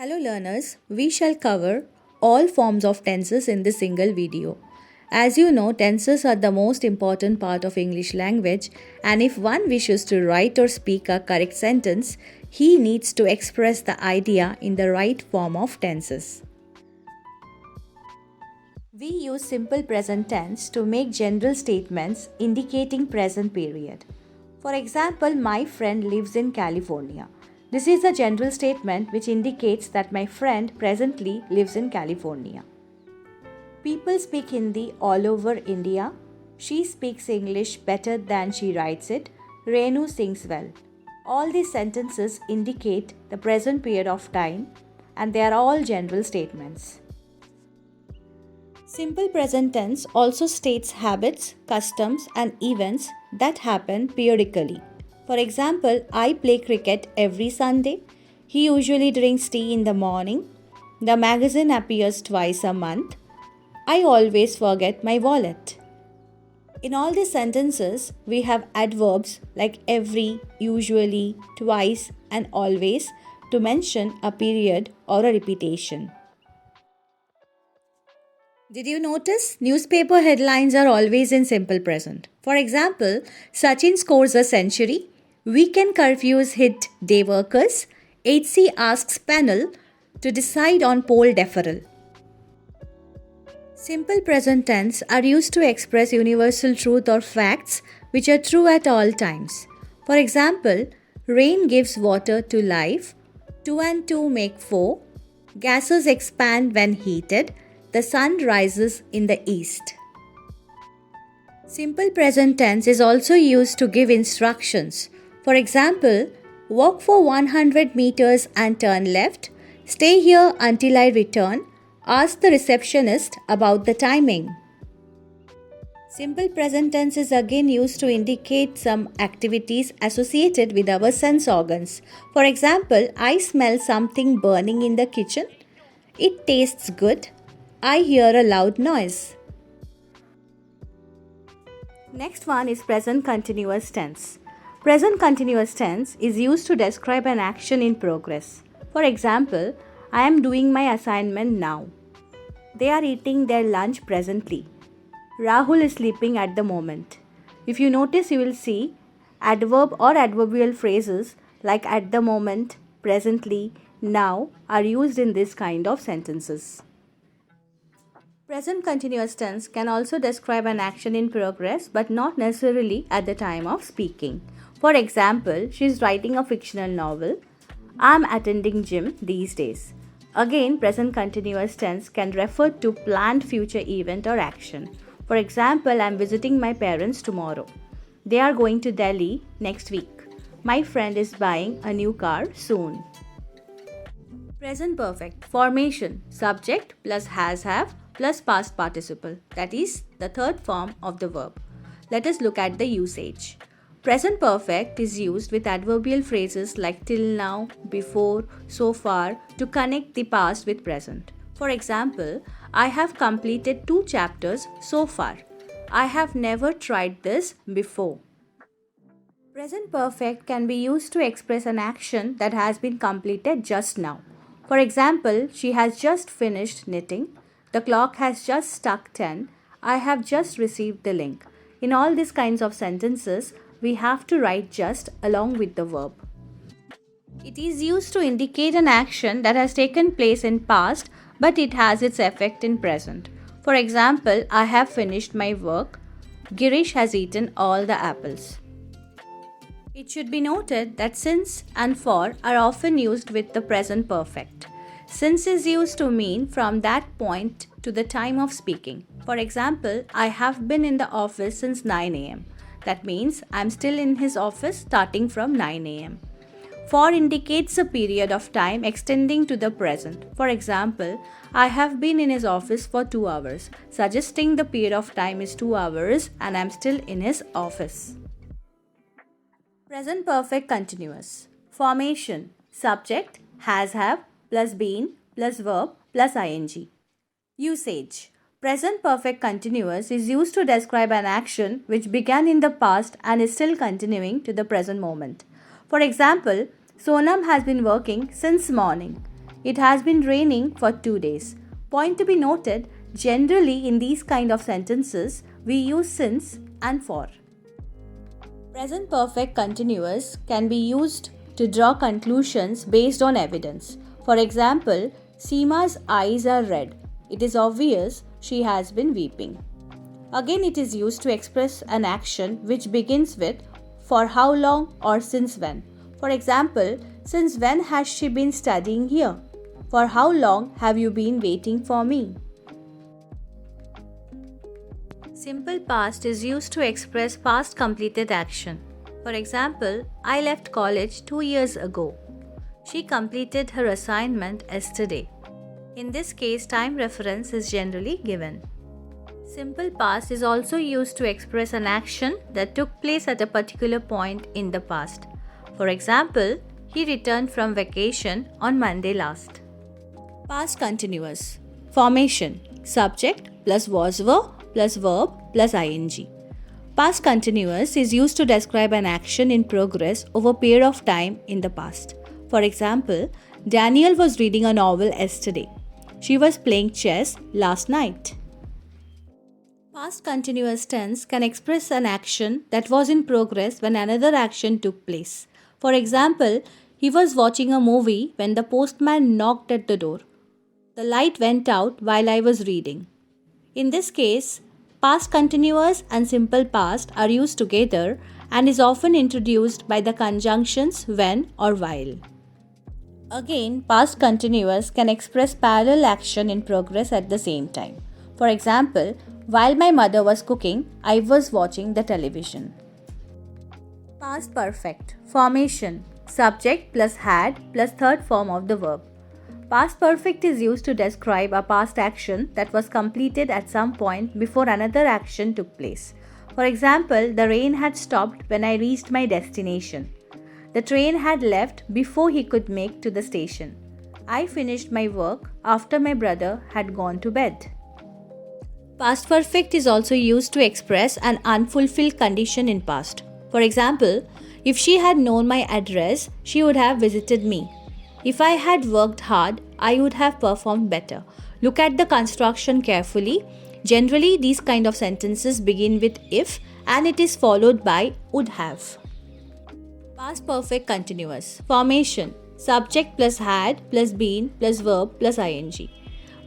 Hello learners, we shall cover all forms of tenses in this single video. As you know, tenses are the most important part of English language, and if one wishes to write or speak a correct sentence, he needs to express the idea in the right form of tenses. We use simple present tense to make general statements indicating present period. For example, my friend lives in California. This is a general statement which indicates that my friend presently lives in California. People speak Hindi all over India. She speaks English better than she writes it. Renu sings well. All these sentences indicate the present period of time and they are all general statements. Simple present tense also states habits, customs, and events that happen periodically. For example, I play cricket every Sunday. He usually drinks tea in the morning. The magazine appears twice a month. I always forget my wallet. In all these sentences, we have adverbs like every, usually, twice, and always to mention a period or a repetition. Did you notice? Newspaper headlines are always in simple present. For example, Sachin scores a century. Weekend curfews hit day workers. HC asks panel to decide on poll deferral. Simple present tense are used to express universal truth or facts which are true at all times. For example, rain gives water to life. 2 and 2 make 4. Gases expand when heated. The sun rises in the east. Simple present tense is also used to give instructions. For example, walk for 100 meters and turn left. Stay here until I return. Ask the receptionist about the timing. Simple present tense is again used to indicate some activities associated with our sense organs. For example, I smell something burning in the kitchen. It tastes good. I hear a loud noise. Next one is present continuous tense. Present continuous tense is used to describe an action in progress. For example, I am doing my assignment now. They are eating their lunch presently. Rahul is sleeping at the moment. If you notice, you will see adverb or adverbial phrases like at the moment, presently, now are used in this kind of sentences. Present continuous tense can also describe an action in progress but not necessarily at the time of speaking. For example, she is writing a fictional novel. I am attending gym these days. Again, present continuous tense can refer to planned future event or action. For example, I am visiting my parents tomorrow. They are going to Delhi next week. My friend is buying a new car soon. Present perfect. Formation. Subject plus has have plus past participle. That is the third form of the verb. Let us look at the usage. Present perfect is used with adverbial phrases like till now, before, so far to connect the past with present. For example, I have completed 2 chapters so far. I have never tried this before. Present perfect can be used to express an action that has been completed just now. For example, she has just finished knitting. The clock has just struck 10. I have just received the link. In all these kinds of sentences, we have to write just along with the verb. It is used to indicate an action that has taken place in past but it has its effect in present. For example, I have finished my work. Girish has eaten all the apples. It should be noted that since and for are often used with the present perfect. Since is used to mean from that point to the time of speaking. For example, I have been in the office since 9 am. That means I am still in his office starting from 9 am. For indicates a period of time extending to the present. For example, I have been in his office for 2 hours, suggesting the period of time is 2 hours and I am still in his office. Present perfect continuous. Formation. Subject has have plus been plus verb plus ing. Usage. Present perfect continuous is used to describe an action which began in the past and is still continuing to the present moment. For example, Sonam has been working since morning. It has been raining for 2 days. Point to be noted, generally in these kind of sentences, we use since and for. Present perfect continuous can be used to draw conclusions based on evidence. For example, Seema's eyes are red. It is obvious she has been weeping. Again, it is used to express an action which begins with for how long or since when. For example, since when has she been studying here? For how long have you been waiting for me? Simple past is used to express past completed action. For example, I left college 2 years ago. She completed her assignment yesterday. In this case, time reference is generally given. Simple past is also used to express an action that took place at a particular point in the past. For example, he returned from vacation on Monday last. Past continuous. Formation. Subject plus was plus verb plus ing. Past continuous is used to describe an action in progress over a period of time in the past. For example, Daniel was reading a novel yesterday. She was playing chess last night. Past continuous tense can express an action that was in progress when another action took place. For example, he was watching a movie when the postman knocked at the door. The light went out while I was reading. In this case, past continuous and simple past are used together and is often introduced by the conjunctions when or while. Again, past continuous can express parallel action in progress at the same time. For example, while my mother was cooking, I was watching the television. Past perfect. Formation. Subject plus had plus third form of the verb. Past perfect is used to describe a past action that was completed at some point before another action took place. For example, the rain had stopped when I reached my destination. The train had left before he could make to the station. I finished my work after my brother had gone to bed. Past perfect is also used to express an unfulfilled condition in past. For example, if she had known my address, she would have visited me. If I had worked hard, I would have performed better. Look at the construction carefully. Generally, these kind of sentences begin with if and it is followed by would have. Past perfect continuous. Formation. Subject plus had plus been plus verb plus ing.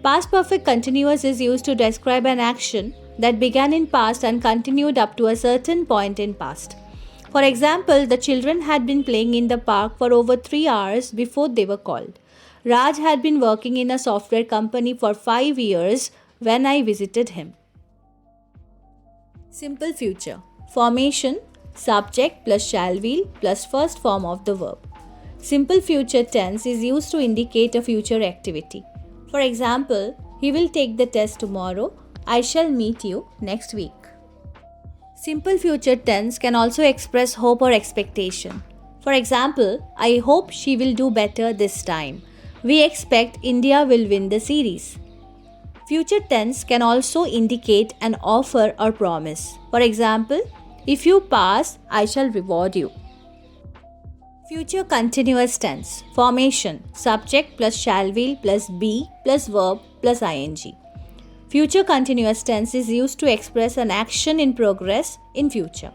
Past perfect continuous is used to describe an action that began in past and continued up to a certain point in past. For example, the children had been playing in the park for over 3 hours before they were called. Raj had been working in a software company for 5 years when I visited him. Simple future. Formation. Subject plus shall will plus first form of the verb. Simple future tense is used to indicate a future activity. For example, he will take the test tomorrow. I shall meet you next week. Simple future tense can also express hope or expectation. For example, I hope she will do better this time. We expect India will win the series. Future tense can also indicate an offer or promise. For example, if you pass, I shall reward you. Future continuous tense. Formation. Subject plus shall will plus be plus verb plus ing. Future continuous tense is used to express an action in progress in future.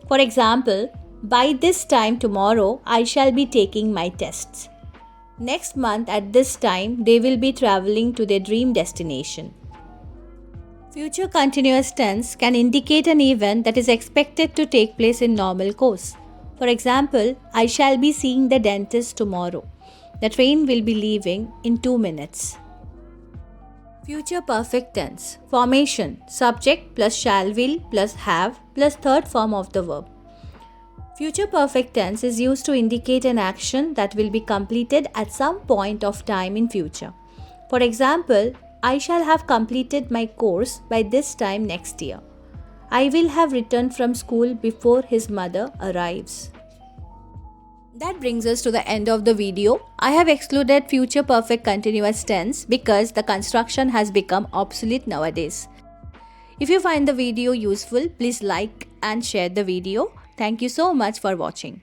For example, by this time tomorrow, I shall be taking my tests. Next month at this time, they will be traveling to their dream destination. Future continuous tense can indicate an event that is expected to take place in normal course. For example, I shall be seeing the dentist tomorrow. The train will be leaving in 2 minutes. Future perfect tense. Formation. Subject plus shall will plus have plus third form of the verb. Future perfect tense is used to indicate an action that will be completed at some point of time in future. For example, I shall have completed my course by this time next year. I will have returned from school before his mother arrives. That brings us to the end of the video. I have excluded future perfect continuous tense because the construction has become obsolete nowadays. If you find the video useful, please like and share the video. Thank you so much for watching.